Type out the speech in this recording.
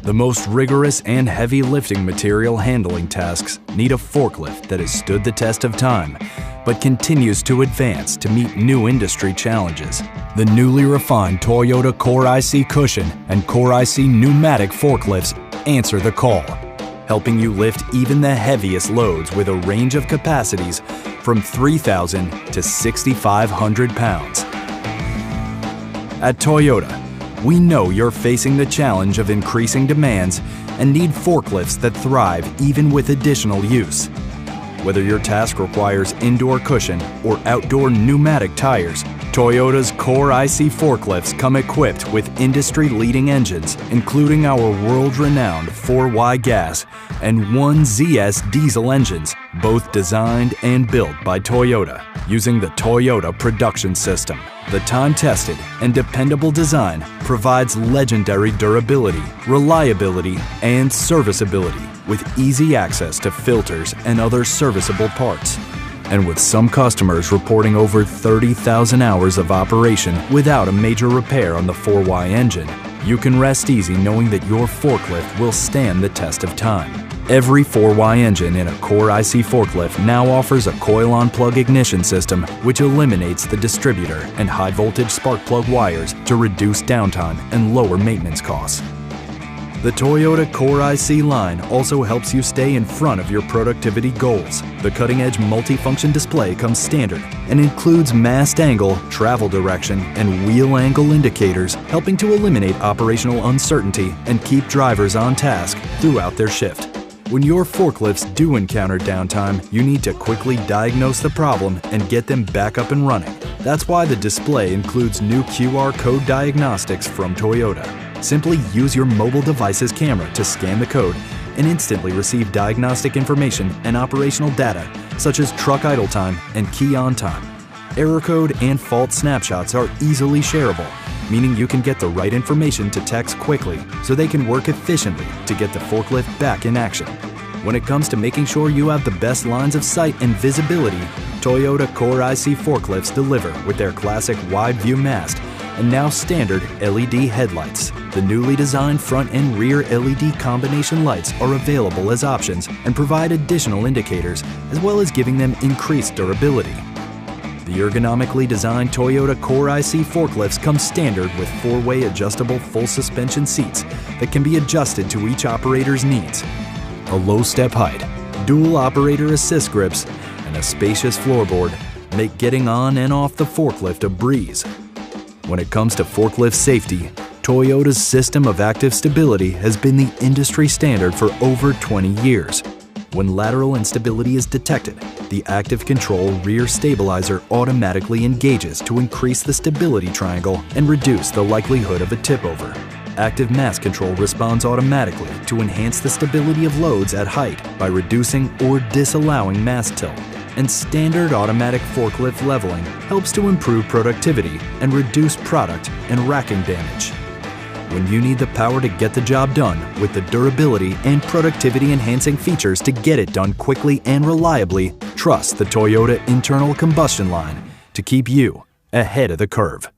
The most rigorous and heavy lifting material handling tasks need a forklift that has stood the test of time, but continues to advance to meet new industry challenges. The newly refined Toyota Core IC Cushion and Core IC Pneumatic Forklifts answer the call, helping you lift even the heaviest loads with a range of capacities from 3,000 to 6,500 pounds. At Toyota, we know you're facing the challenge of increasing demands and need forklifts that thrive even with additional use. Whether your task requires indoor cushion or outdoor pneumatic tires, Toyota's Core IC forklifts come equipped with industry-leading engines, including our world-renowned 4Y gas and 1ZS diesel engines, both designed and built by Toyota, using the Toyota production system. The time-tested and dependable design provides legendary durability, reliability, and serviceability, with easy access to filters and other serviceable parts. And with some customers reporting over 30,000 hours of operation without a major repair on the 4Y engine, you can rest easy knowing that your forklift will stand the test of time. Every 4Y engine in a Core IC forklift now offers a coil-on plug ignition system, which eliminates the distributor and high-voltage spark plug wires to reduce downtime and lower maintenance costs. The Toyota Core IC line also helps you stay in front of your productivity goals. The cutting-edge multifunction display comes standard and includes mast angle, travel direction, and wheel angle indicators, helping to eliminate operational uncertainty and keep drivers on task throughout their shift. When your forklifts do encounter downtime, you need to quickly diagnose the problem and get them back up and running. That's why the display includes new QR code diagnostics from Toyota. Simply use your mobile device's camera to scan the code and instantly receive diagnostic information and operational data such as truck idle time and key on time. Error code and fault snapshots are easily shareable, meaning you can get the right information to techs quickly so they can work efficiently to get the forklift back in action. When it comes to making sure you have the best lines of sight and visibility, Toyota Core IC forklifts deliver with their classic wide view mast and now standard LED headlights. The newly designed front and rear LED combination lights are available as options and provide additional indicators, as well as giving them increased durability. The ergonomically designed Toyota Core IC forklifts come standard with 4-way adjustable full suspension seats that can be adjusted to each operator's needs. A low step height, dual operator assist grips, and a spacious floorboard make getting on and off the forklift a breeze. When it comes to forklift safety, Toyota's system of active stability has been the industry standard for over 20 years. When lateral instability is detected, the active control rear stabilizer automatically engages to increase the stability triangle and reduce the likelihood of a tip-over. Active mast control responds automatically to enhance the stability of loads at height by reducing or disallowing mast tilt. And standard automatic forklift leveling helps to improve productivity and reduce product and racking damage. When you need the power to get the job done with the durability and productivity enhancing features to get it done quickly and reliably, trust the Toyota internal combustion line to keep you ahead of the curve.